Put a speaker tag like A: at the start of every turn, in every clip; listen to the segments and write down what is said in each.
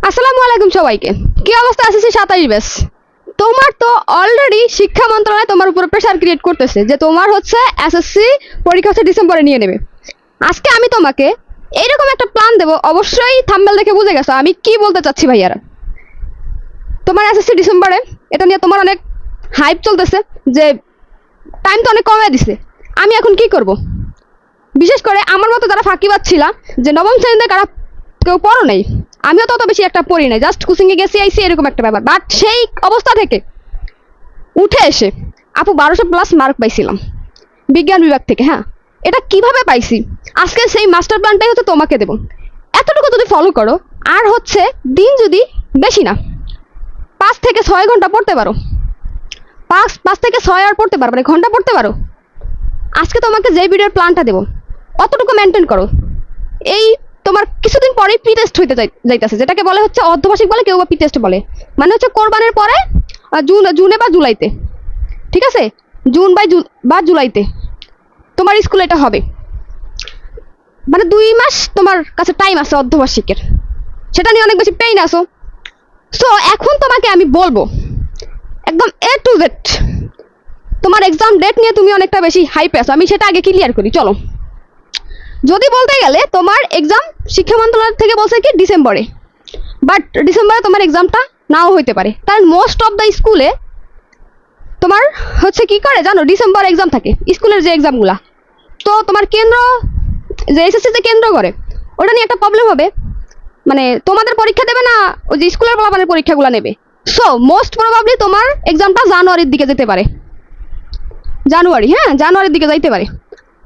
A: আসসালামু আলাইকুম সবাইকে। কি অবস্থা আছে 27 ব্যাচ? তোমার তো অলরেডি শিক্ষা মন্ত্রণালয় তোমার উপর প্রেসার ক্রিয়েট করতেছে যে তোমার হচ্ছে এসএসসি পরীক্ষা হচ্ছে ডিসেম্বরে নিয়ে নেবে। আজকে আমি তোমাকে এইরকম একটা প্ল্যান দেব, অবশ্যই থাম্বনেল দেখে বুঝে গেছো আমি কি বলতে চাচ্ছি ভাইয়ারা। তোমার এসএসসি ডিসেম্বরে, এটা নিয়ে তোমার অনেক হাইপ চলতেছে যে টাইম তো অনেক কমে দিছে। আমি এখন কি করব? বিশেষ করে আমার মতো যারা ফাঁকিবাজ ছিলা, যে নবম শ্রেণীতে কারা কেউ পড়ো নাই, আমিও তত বেশি একটা পড়ি নাই, জাস্ট কোচিংয়ে গেছি আইসি এরকম একটা ব্যাপার। বাট সেই অবস্থা থেকে উঠে এসে আপু 1200+ মার্ক পাইছিলাম বিজ্ঞান বিভাগ থেকে। হ্যাঁ, এটা কিভাবে পাইছি আজকে সেই মাস্টার প্ল্যানটাই হচ্ছে তোমাকে দেব। এতটুকু যদি ফলো করো, আর হচ্ছে দিন যদি বেশি না 5 থেকে 6 ঘন্টা পড়তে পারো, 5 থেকে 6 আওয়ার পড়তে পারো, মানে ঘন্টা পড়তে পারো, আজকে তোমাকে যে ভিডিওর প্ল্যানটা দেবো অতটুকু মেনটেন করো। এই তোমার কিছুদিন পরেই প্রি টেস্ট হইতে যাইতেছে, যেটাকে বলে হচ্ছে অর্ধবার্ষিক বলে, কেউ বা প্রি টেস্ট বলে। মানে হচ্ছে কোরবানের পরে জুনে বা জুলাইতে, ঠিক আছে, জুন বা জুলাইতে তোমার স্কুলে এটা হবে। মানে 2 মাস তোমার কাছে টাইম আছে অর্ধবার্ষিকের, সেটা নিয়ে অনেক বেশি পেইন আসো। সো এখন তোমাকে আমি বলবো একদম A to Z। তোমার এক্সাম ডেট নিয়ে তুমি অনেকটা বেশি হাইপে আছো, আমি সেটা আগে ক্লিয়ার করি। চলো, যদি বলতে গেলে তোমার এক্সাম শিক্ষা মন্ত্রণালয় থেকে বলছে কি ডিসেম্বরে, বাট ডিসেম্বরে তোমার এক্সামটা নাও হইতে পারে, কারণ মোস্ট অফ দ্য স্কুলে তোমার হচ্ছে কি করে জানো, ডিসেম্বর এক্সাম থাকে স্কুলের যে এক্সামগুলা। তো তোমার কেন্দ্র যে এসএসসিতে কেন্দ্র করে, ওটা নিয়ে একটা প্রবলেম হবে, মানে তোমাদের পরীক্ষা দেবে না, ওই যে স্কুলের বলাবানের পরীক্ষাগুলো নেবে। সো মোস্ট প্রবাবলি তোমার এক্সামটা জানুয়ারির দিকে যেতে পারে, জানুয়ারির দিকে যাইতে পারে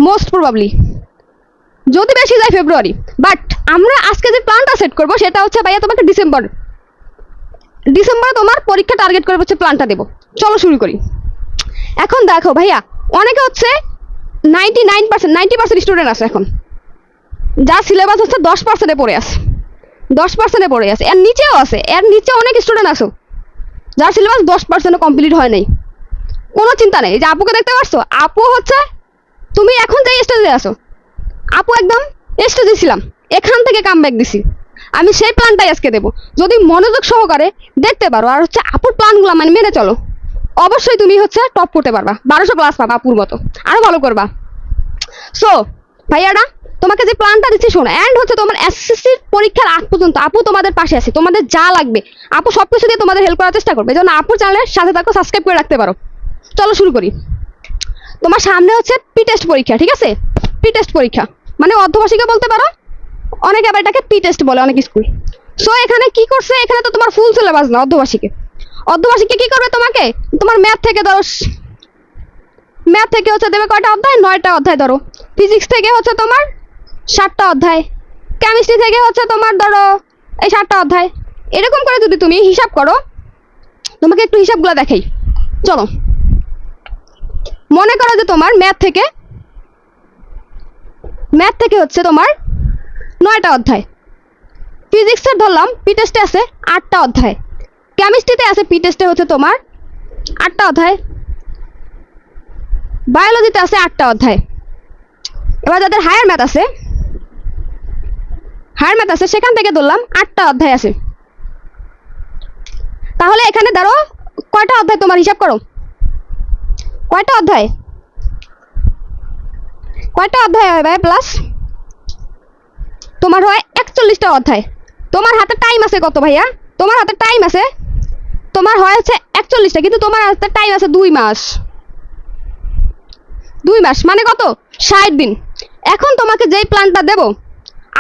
A: মোস্ট প্রবাবলি, যদি বেশি যায় ফেব্রুয়ারি। বাট আমরা আজকে যে প্ল্যানটা সেট করবো সেটা হচ্ছে ভাইয়া তোমাকে ডিসেম্বরে তোমার পরীক্ষা টার্গেট করে হচ্ছে প্ল্যানটা দেবো। চলো শুরু করি। এখন দেখো ভাইয়া, অনেকে হচ্ছে 90% স্টুডেন্ট আছে এখন, যা সিলেবাস হচ্ছে 10%-এ পড়ে আছে, 10%-এ পড়ে আছে, এর নিচেও আছে, এর নিচে অনেক স্টুডেন্ট আছো যার সিলেবাস 10%-ও কমপ্লিট হয় নাই। কোনো চিন্তা নেই, যে আপুকে দেখতে পারছো, আপু হচ্ছে তুমি এখন যে স্টেজে আছো, আপু একদম স্টেজে ছিলাম, এখান থেকে কামব্যাক দিছি। আমি সেই প্ল্যানটাই আজকে দেবো, যদি মনোযোগ সহকারে দেখতে পারো আর হচ্ছে আপুর প্ল্যানগুলো মানে মেনে চলো, অবশ্যই তুমি হচ্ছে টপ করতে পারবা, 1200+ পাবা আপুর মতো, আরো ভালো করবা। সো ভাইয়ারা, তোমাকে যে প্ল্যানটা দিচ্ছি শোনো, অ্যান্ড হচ্ছে তোমার এসএসসি পরীক্ষার আগ পর্যন্ত আপু তোমাদের পাশে আছে, তোমাদের যা লাগবে আপু সবকিছু দিয়ে তোমাদের হেল্প করার চেষ্টা করবে। যেন আপুর চ্যানেলের সাথে থাকো, সাবস্ক্রাইব করে রাখতে পারো। চলো শুরু করি। তোমার সামনে হচ্ছে প্রি টেস্ট পরীক্ষা, ঠিক আছে, প্রি টেস্ট পরীক্ষা মানে অর্ধবার্ষিকও বলতে পারো, অনেকে আবার এটাকে প্রি টেস্ট বলে অনেক স্কুল। সো এখানে কি করছে, এখানে তো তোমার ফুল সিলেবাস না অর্ধবার্ষিকে কি করবে, তোমাকে তোমার ম্যাথ থেকে হচ্ছে দেবে কয়টা অধ্যায়, 9টা অধ্যায় ধরো। ফিজিক্স থেকে হচ্ছে তোমার 7টা অধ্যায়, কেমিস্ট্রি থেকে হচ্ছে তোমার ধরো এই 7টা অধ্যায়। এরকম করে যদি তুমি হিসাব করো, তোমাকে একটু হিসাবগুলো দেখাই। চলো, মনে করো যে তোমার ম্যাথ থেকে হচ্ছে তোমার 9টা অধ্যায়, ফিজিক্সের ধরলাম পি টেস্টে আছে 8টা অধ্যায়, কেমিস্ট্রিতে আছে পি টেস্টে হচ্ছে তোমার 8টা অধ্যায়, বায়োলজিতে আছে 8টা অধ্যায়। এবার যাদের হায়ার ম্যাথ আছে সেখান থেকে ধরলাম 8টা অধ্যায় আছে। তাহলে এখানে ধরো কয়টা অধ্যায়, তোমার হিসাব করো কয়টা অধ্যায় হয় ভাই, প্লাস তোমার হয় 41টা অধ্যায়। তোমার হাতে টাইম আছে কত ভাইয়া, তোমার হাতে টাইম আছে, তোমার হয় হচ্ছে 41টা, কিন্তু তোমার হাতে টাইম আছে 2 মাস, মানে কত, 60 দিন। এখন তোমাকে যেই প্ল্যানটা দেবো,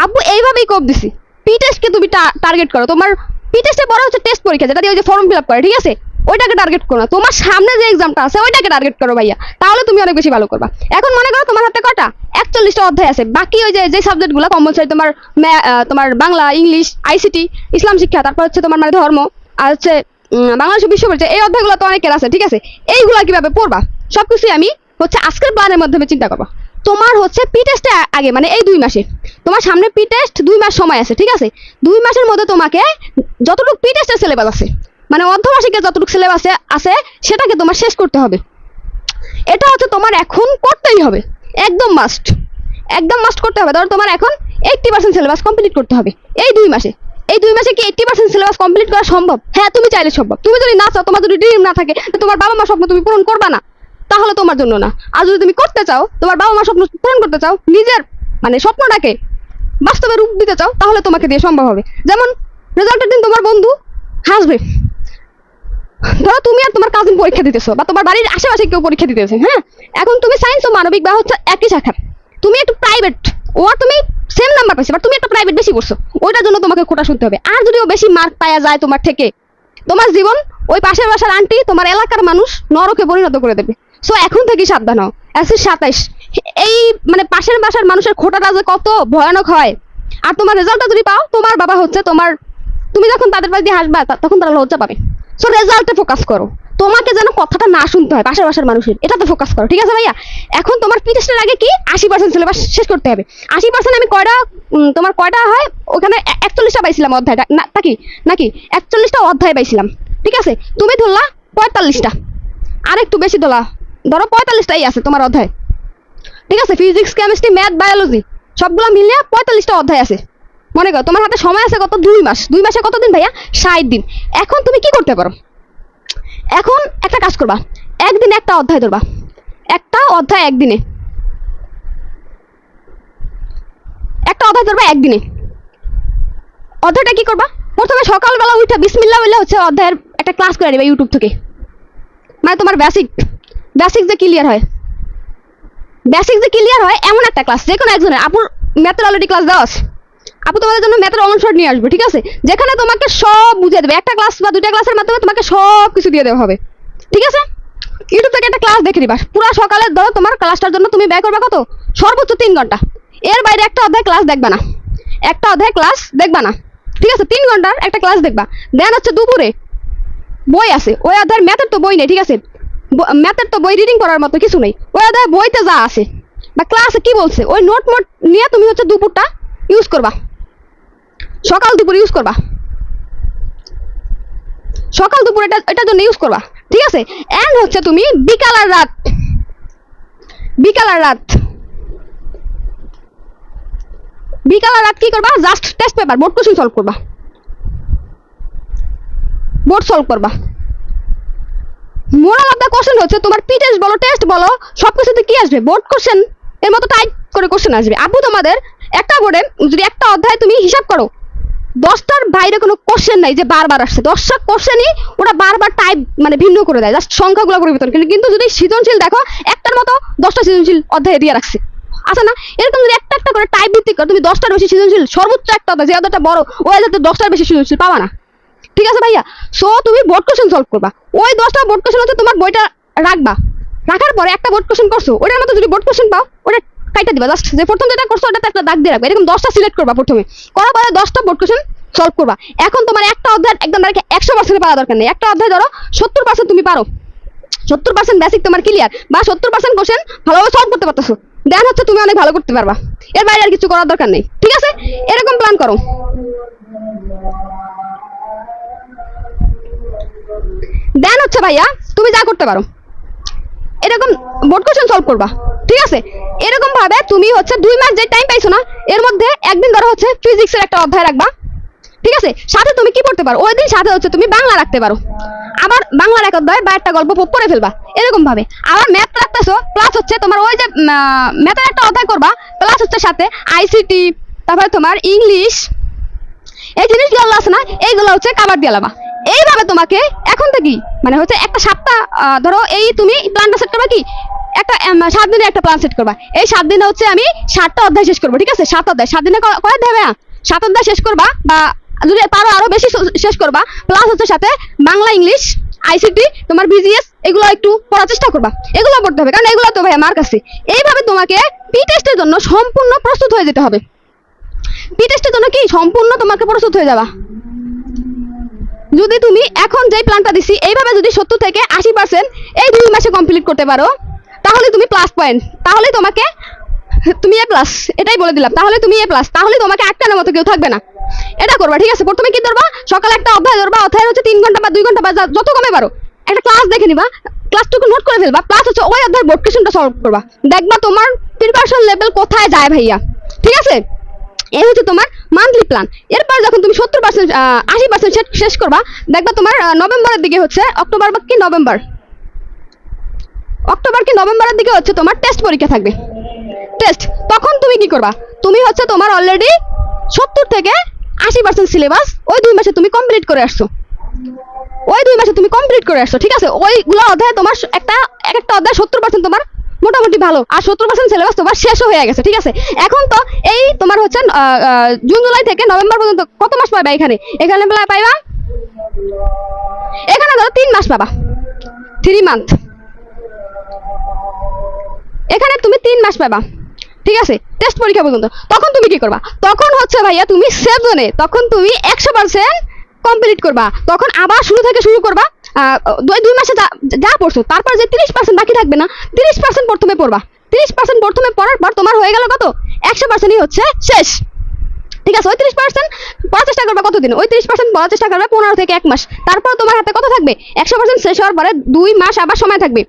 A: আপু এইভাবেই কোপ দিছি, পি টেস্টকে তুমি টার্গেট করো। তোমার পি টেস্টে পরে হচ্ছে টেস্ট পরীক্ষা, যেটা দিয়ে ওই যে ফর্ম ফিল আপ করে, ঠিক আছে, ওইটাকে টার্গেট করো না, তোমার সামনে যে এক্সামটা আছে ওইটাকে টার্গেট করো ভাইয়া, তাহলে তুমি অনেক বেশি ভালো করবা। এখন মনে করো তোমার হাতে কটা, 41টা অধ্যায় আছে, বাকি ওই যে সাবজেক্টগুলো কম্পালসারি তোমার বাংলা, ইংলিশ, আইসিটি, ইসলাম শিক্ষা, তারপর হচ্ছে তোমার মানে ধর্ম, আর হচ্ছে বাংলাদেশ বিশ্ব পরিচয়, এই অধ্যায়গুলো তো অনেকের আছে, ঠিক আছে। এইগুলা কিভাবে পড়বা সবকিছুই আমি হচ্ছে আজকের প্ল্যানের মাধ্যমে চিন্তা করবা। তোমার হচ্ছে পি টেস্টে আগে মানে এই 2 মাসে, তোমার সামনে পি টেস্ট 2 মাস সময় আছে, ঠিক আছে। 2 মাসের মধ্যে তোমাকে যতটুকু পি টেস্টের সিলেবাস আছে, মানে অর্ধবার্ষিকের যতটুকু সিলেবাস আছে সেটাকে তোমার শেষ করতে হবে। এটা হচ্ছে তোমার এখন করতেই হবে, একদম মাস্ট করতে হবে। ধরো তোমার এখন 80% সিলেবাস কমপ্লিট করতে হবে এই 2 মাসে। এই 2 মাসে কি 80% সিলেবাস কমপ্লিট করা সম্ভব? হ্যাঁ, তুমি চাইলে সম্ভব। তুমি যদি না চাও, তোমার যদি ড্রিম না থাকে, তোমার বাবা মা স্বপ্ন তুমি পূরণ করবা না, তাহলে তোমার জন্য না। আর যদি তুমি করতে চাও, তোমার বাবা মা স্বপ্ন পূরণ করতে চাও, নিজের মানে স্বপ্নটাকে বাস্তবে রূপ দিতে চাও, তাহলে তোমাকে দিয়ে সম্ভব হবে। যেমন রেজাল্টের দিন তোমার বন্ধু হাসবে, ধরো তুমি আর তোমার কাজিন পরীক্ষা দিতেছো, বা তোমার বাড়ির আশেপাশে কেউ পরীক্ষা দিতেছে। হ্যাঁ, এখন তুমি সায়েন্স ও মানবিক বা হচ্ছে একই শাখার, তুমি একটু প্রাইভেট, ও আর তুমি সেম নাম্বার পাইছো, বাট তুমি একটা প্রাইভেট বেশি করছো, ওইটার জন্য তোমাকে খোটা শুনতে হবে। আর যদি ও বেশি মার্ক পাওয়া যায় তোমার থেকে, তোমার জীবন ওই পাশের বাসার আন্টি, তোমার এলাকার মানুষ নরকে পরিণত করে দেবে। সো এখন থেকে সাবধান হও। এসএসসি 27 এই মানে পাশের বাসার মানুষের খোটাটা যে কত ভয়ানক হয়। আর তোমার রেজাল্টটা যদি পাও, তোমার বাবা হচ্ছে তোমার, তুমি যখন তাদের পাশ দিয়ে হাসবা, তখন তারা লজ্জা পাবে। সো রেজাল্টে ফোকাস করো, তোমাকে যেন কথাটা না শুনতে হয় পাশের বাসার মানুষের, এটাতে ফোকাস করো, ঠিক আছে ভাইয়া? এখন তোমার পি টেস্টের আগে কি 80% সিলেবাস শেষ করতে হবে। 80% আমি কয়টা তোমার কয়টা হয় ওখানে 41টা পাইছিলাম অধ্যায়টা নাকি নাকি 41টা অধ্যায় পাইছিলাম, ঠিক আছে? তুমি ধরলা 45টা, আর একটু বেশি ধরো 45টাই আছে তোমার অধ্যায়, ঠিক আছে? ফিজিক্স, কেমিস্ট্রি, ম্যাথ, বায়োলজি সবগুলো মিলিয়ে 45টা অধ্যায় আছে। মনে করো তোমার হাতে সময় আছে কত? 2 মাস। 2 মাসে কত দিন ভাইয়া? 60 দিন। এখন তুমি কি করতে পারো? এখন একটা কাজ করবা, একদিন একটা অধ্যায় ধরবা, একটা অধ্যায় একদিনে, একটা অধ্যায় ধরবা একদিনে। অধ্যায়টা কি করবা? প্রথমে সকালবেলা উঠে বিসমিল্লাহ বলে হচ্ছে অধ্যায়ের একটা ক্লাস করে নিবা ইউটিউব থেকে। মানে তোমার বেসিক যে ক্লিয়ার হয়, এমন একটা ক্লাস, যে কোনো একজনের। আপুর ম্যাথের অলরেডি ক্লাস দেওয়া আছে, আপু তোমাদের জন্য ম্যাথের অনশট নিয়ে আসবে, ঠিক আছে? যেখানে তোমাকে সব বুঝিয়ে দেবে, একটা ক্লাস বা 2টা ক্লাসের মাধ্যমে তোমাকে সব কিছু দিয়ে দেওয়া হবে, ঠিক আছে? ইউটিউব থেকে একটা ক্লাস দেখে নিবা, পুরো সকালে ধরো তোমার ক্লাসটার জন্য তুমি ব্যয় করবে কত? সর্বোচ্চ 3 ঘন্টা। এর বাইরে একটা অধ্যায় ক্লাস দেখবা না, ঠিক আছে? 3 ঘন্টার একটা ক্লাস দেখবা। দেন হচ্ছে দুপুরে বই আছে, ওই অধ্যায়ের ম্যাথের তো বই নেই, ঠিক আছে? ম্যাথের তো বই রিডিং করার মতো কিছু নেই, ওই অধ্যায় বইতে যা আছে বা ক্লাসে কি বলছে ওই নোট নিয়ে তুমি হচ্ছে দুপুরটা ইউজ করবা, সকাল দুপুর ইউজ করবা, সকাল দুপুর এটার জন্য ইউজ করবা, ঠিক আছে? এন্ড হচ্ছে তুমি বিকাল আর রাত কি করবা? Just test paper, board question solve করবা, মোরাল অফ দ্য কোশ্চেন হচ্ছে তোমার পি টেস্ট বলো, টেস্ট বলো, সবকিছুতে কি আসবে? বোর্ড কোশ্চেন এর মতো টাইপ করে কোশ্চেন আসবে। আপু তোমাদের একটা বোর্ডে যদি একটা অধ্যায় তুমি হিসাব করো, 10টার বাইরে কোনো কোশ্চেন নাই যে বারবার আসছে, 10টা কোশ্চেনই ওরা বারবার টাইপ মানে ভিন্ন করে দেয়, জাস্ট সংখ্যাগুলো পরিবর্তন। কিন্তু যদি সৃজনশীল দেখো, একটার মতো 10টা সৃজনশীল অধ্যায় দিয়ে রাখছে, আছে না? এরকম যদি একটা একটা করে টাইপ ভিত্তিক করো, তুমি 10টার বেশি সৃজনশীল, সর্বোচ্চ একটা অধ্যায়, যে অধ্যায়টা বড় ওই অধ্যায়তে 10টার বেশি সৃজনশীল পাবা না, ঠিক আছে ভাইয়া? সো তুমি বোর্ড কোশ্চেন সলভ করবা, ওই 10টা বোর্ড কোশ্চেন হচ্ছে তোমার বইটা রাখবা, রাখার পরে একটা বোর্ড কোশ্চেন করছো, ওটার মতো যদি বোর্ড কোশ্চেন পাও, ওটা কাইটা দিবা, জাস্ট যে প্রথম যেটা করছো ওটাতে একটা দাগ দিয়ে রাখবা, এরকম 10টা সিলেক্ট করবা প্রথমে, করার পরে 10টা বোর্ড কোশ্চেন সলভ করবা। এখন তোমার একটা অধ্যায় একদম 100% পাওয়া দরকার নেই, একটা অধ্যায় ধরো 70% তুমি পারো, 70% বেসিক তোমার ক্লিয়ার, বা 70% কোশ্চেন ভালোভাবে সলভ করতে পারতেছো, দেন হচ্ছে তুমি অনেক ভালো করতে পারবা। এর বাইরে আর কিছু করার দরকার নেই, ঠিক আছে? এরকম প্ল্যান করো। দেন হচ্ছে ভাইয়া তুমি যা করতে পারো, এরকম বোর্ড কোশ্চেন সলভ করবা, ঠিক আছে? এরকম ভাবে তুমি হচ্ছে 2 মাস যে টাইম পাইছো না, এর মধ্যে একদিন ধরো হচ্ছে ফিজিক্সের একটা অধ্যায় রাখবা, ঠিক আছে? সাথে তুমি কি পড়তে পারো ওই দিন, সাথে হচ্ছে তুমি বাংলা রাখতে পারো, আবার বাংলার এক অধ্যায় বা একটা গল্প পড়ে ফেলবা, এরকম ভাবে। আবার ম্যাথ রাখতেছো, প্লাস হচ্ছে তোমার ওই যে ম্যাথের একটা অধ্যায় করবা, প্লাস হচ্ছে সাথে আইসিটি, তারপরে তোমার ইংলিশ, এই জিনিসগুলো আছে না, এইগুলো হচ্ছে কাভার দিয়ে লাবা। এইভাবে তোমাকে এখন থেকেই মানে হচ্ছে একটা 7টা ধরো এই তুমি প্ল্যানটা সেট করবা, কি একটা 7 দিনের একটা প্ল্যান সেট করবা, এই 7 দিনে হচ্ছে আমি 7টা অধ্যায় শেষ করবো, ঠিক আছে? 7 অধ্যায় 7 দিনে কয় অধ্যায় ভাইয়া? 7 অধ্যায় শেষ করবা, বা যদি পারো আরো বেশি শেষ করবা, প্লাস হচ্ছে সাথে বাংলা, ইংলিশ, আইসিটি, তোমার বিজিএস, এগুলো একটু পড়ার চেষ্টা করবা, এগুলো পড়তে হবে, কারণ এগুলো তো ভাইয়া মার্ক আছে। এইভাবে তোমাকে পি টেস্টের জন্য সম্পূর্ণ প্রস্তুত হয়ে যেতে হবে, পি টেস্টের জন্য কি সম্পূর্ণ তোমাকে প্রস্তুত হয়ে যাবা। যদি তুমি এখন যেই প্ল্যানটা দিছি এইভাবে যদি 70 থেকে 80% এই 2 মাসে কমপ্লিট করতে পারো, তাহলে তুমি প্লাস পয়েন্ট, তাহলে তোমাকে তুমি এ প্লাস, এটাই বলে দিলাম, তাহলে তুমি এ প্লাস, তাহলে তোমাকে আটকানোর মতো কেউ থাকবে না। এটা করবা, ঠিক আছে? প্রথমে কি ধরবা? সকালে একটা অধ্যায় ধরবা, অধ্যায় হচ্ছে 3 ঘন্টা বা 2 ঘন্টা বা যত কমে পারো, একটা ক্লাস দেখে নিবা, ক্লাসটুকু নোট করে ফেলবা, প্লাস হচ্ছে ওই অধ্যায়ের বোর্ড কোশ্চেনটা সলভ করবা, দেখবা তোমার প্রিপারেশন লেভেল কোথায় যায় ভাইয়া, ঠিক আছে? এই হচ্ছে তোমার মান্থলি প্ল্যান। এরপর যখন তুমি 70% 80% শেষ করবা, দেখবা তোমার নভেম্বরের দিকে হচ্ছে অক্টোবর কি নভেম্বরের দিকে হচ্ছে তোমার টেস্ট পরীক্ষা থাকবে। টেস্ট, তখন তুমি কি করবা? তুমি হচ্ছে তোমার অলরেডি 70 থেকে 80% সিলেবাস ওই 2 মাসে তুমি কমপ্লিট করে আসছো। ঠিক আছে? ওইগুলো অধ্যায় তোমার এক একটা অধ্যায় 70% তোমার মোটামুটি ভালো, আর 70% সিলেবাস তোমার শেষও হয়ে গেছে। ঠিক আছে? এখন তো এই তোমার হচ্ছে জুন জুলাই থেকে নভেম্বর পর্যন্ত কত মাস পাইবা? এখানে পাইবা, এখানে ধরো 3 মাস পাবা, 3 মান্থ। এখানে তুমি 3 মাস পাবা। ঠিক আছে? টেস্ট পরীক্ষা পর্যন্ত। তখন তুমি কি করবা? তখন হচ্ছে ভাইয়া তুমি সেফ জোনে, তখন তুমি 100% কমপ্লিট করবা। তখন আবার শুরু করবা। 2 মাসে যা পড়ছো, তারপর যে 30% বাকি থাকবে না, 30% প্রথমে পড়বা। 30% প্রথমে পড়ার পর তোমার হয়ে গেল কত? 100%ই হচ্ছে শেষ। ঠিক আছে? ওই 30% পড়ার চেষ্টা করবা কতদিন? ওই 30% পড়ার চেষ্টা করবে 15 থেকে 1 মাস। তারপর তোমার হাতে কত থাকবে? 100% শেষ হওয়ার পরে 2 মাস আবার সময় থাকবে।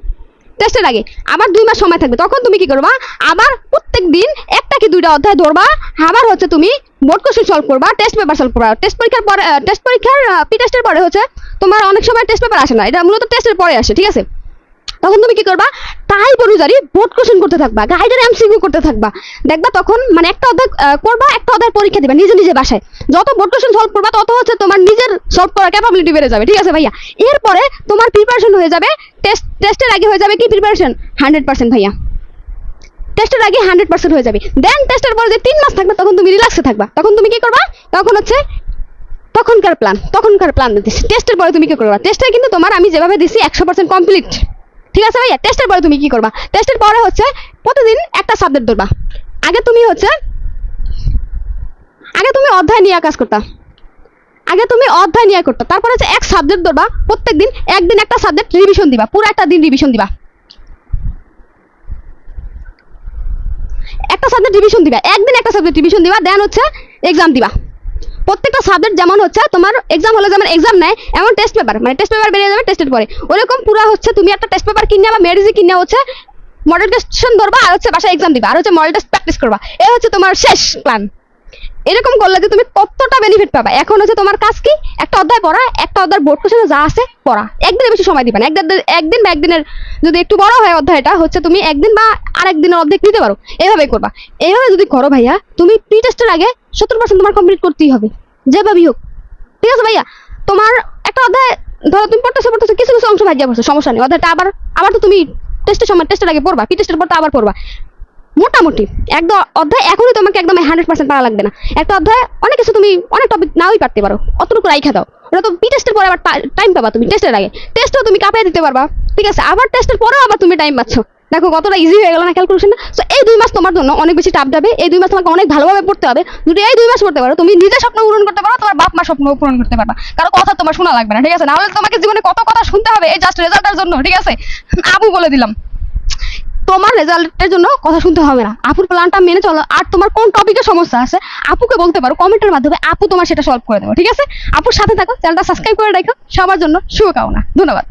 A: টেস্টের আগে আবার 2 মাস সময় থাকবে। তখন তুমি কি করবা? আবার প্রত্যেক দিন একটা কি 2টা অধ্যায় ধরবা। আবার হচ্ছে তুমি বোর্ড কোশ্চেন সলভ করবা, টেস্ট পেপার সলভ করবা। টেস্ট পরীক্ষার পি টেস্টের পরে হচ্ছে তোমার অনেক সময় টেস্ট পেপার আসে না, এটা মূলত টেস্টের পরে আসে। ঠিক আছে? তখন তুমি কি করবা? টাইপ অনুযায়ী বোর্ড কোশ্চেন করতে থাকবা, গাইডের এমসিকিউ করতে থাকবা। দেখবা তখন মানে একটা অধ্যায় করবা, একটা অধ্যায় পরীক্ষা দিবা নিজে বাসায়। যত বোর্ড কোশ্চেন সলভ করবা তত হচ্ছে তোমার নিজের সলভ করার ক্যাপাবিলিটি বেড়ে যাবে। ঠিক আছে ভাইয়া? এরপরে তোমার প্রিপারেশন হয়ে যাবে, টেস্টের আগে হয়ে যাবে কি প্রিপারেশন 100% ভাইয়া। টেস্টের আগে 100% হয়ে যাবে। দেন টেস্টের পরে যে 3 মাস থাকবে তখন তুমি রিল্যাক্সে থাকবা। তখন তুমি কি করবা? তখন হচ্ছে তখনকার প্ল্যান দিতেছি। টেস্টের পরে তুমি কি করবা? টেস্টে কিন্তু তোমার আমি যেভাবে দিছি 100% কমপ্লিট। ঠিক আছে ভাইয়া? টেস্টের পরে তুমি কি করবা? টেস্টের পরে হচ্ছে প্রতিদিন একটা সাবজেক্ট ধরবা। আগে তুমি অধ্যায় নিয়ে কাজ করতা। তারপরে হচ্ছে এক সাবজেক্ট ধরবা, প্রত্যেকদিন একদিন একটা সাবজেক্ট রিভিশন দিবা, পুরো একটা দিন রিভিশন দিবা। একদিন একটা সাবজেক্ট রিভিশন দিবা, দেন হচ্ছে এক্সাম দিবা। প্রত্যেকটা সাবজেক্ট যেমন হচ্ছে তোমার এক্সাম হলে যেমন এক্সাম নেয়, এমন টেস্ট পেপার বেরিয়ে যাবে টেস্টের পরে। ওরকম পুরো হচ্ছে তুমি একটা টেস্ট পেপার কিনে বা মেডিসি কিনে হচ্ছে মডেল কোশ্চেন ধরবা, আর হচ্ছে বাসায় এক্সাম দিবা, আর হচ্ছে মডেল টেস্ট প্র্যাকটিস করবা। এই হচ্ছে তোমার শেষ প্ল্যান। এরকম করলে যে তুমি কতটা বেনিফিট পাবা। এখন হচ্ছে তোমার কাজ কি? একটা অধ্যায় পড়া, একটা অধ্যায় বোর্ড কোশ্চেনে যা আছে পড়া। একদিনের বেশি সময় দিবা না। একদিন বা একদিনের যদি একটু বড় হয় অধ্যায়টা, হচ্ছে তুমি একদিন বা আরেকদিনের অর্ধেক নিতে পারো। এইভাবে করবা। এইভাবে যদি করো ভাইয়া, তুমি প্রি টেস্টের আগে 70% তোমার কমপ্লিট করতেই হবে, যেভাবেই হোক। ঠিক আছে ভাইয়া? তোমার একটা অধ্যায় ধরো তুমি পড়তেছো কিছু অংশ ভাইয়া পড়ছো, সমস্যা নেই। অধ্যায়টা আবার তো তুমি টেস্টের আগে পড়বা, প্রি টেস্টের পর তো আবার পড়বা। মোটামুটি একদম অধ্যায় এখনই তোমাকে একদম 100% পারা লাগবে না। একটা অধ্যায় অনেক কিছু তুমি অনেক টপিক নাওই পারতে পারো, অতটুকু রাইখা দাও। ওটা তো টেস্টের পরে আবার টাইম পাবা তুমি। টেস্টের আগে টেস্টও তুমি কাঁপিয়ে দিতে পারবা। ঠিক আছে? আবার টেস্টের পরেও আবার তুমি টাইম পাচ্ছ। দেখো কতটা ইজি হয়ে গেল না ক্যালকুলেশন। সো এই 2 মাস তোমার জন্য অনেক বেশি টাফ যাবে। এই 2 মাস তোমাকে অনেক ভালোভাবে পড়তে হবে। যদি এই 2 মাস পড়তে পারো, তুমি নিজের স্বপ্ন পূরণ করতে পারো, তোমার বাপ মা স্বপ্ন পূরণ করতে পারবা। কারো কথা তোমার শোনা লাগবে না। ঠিক আছে? নাহলে তোমাকে জীবনে কত কথা শুনতে হবে এই জাস্ট রেজাল্টের জন্য। ঠিক আছে? আপু বলে দিলাম, তোমার রেজাল্টের জন্য কথা শুনতে হবে না। আপুর প্ল্যানটা মেনে চলো। আর তোমার কোন টপিকে সমস্যা আছে আপুকে বলতে পারো কমেন্টের মাধ্যমে, আপু তোমার সেটা সলভ করে দেবো। ঠিক আছে? আপুর সাথে থাকো, চ্যানেলটা সাবস্ক্রাইব করে রাখো। সবার জন্য শুভকামনা। ধন্যবাদ।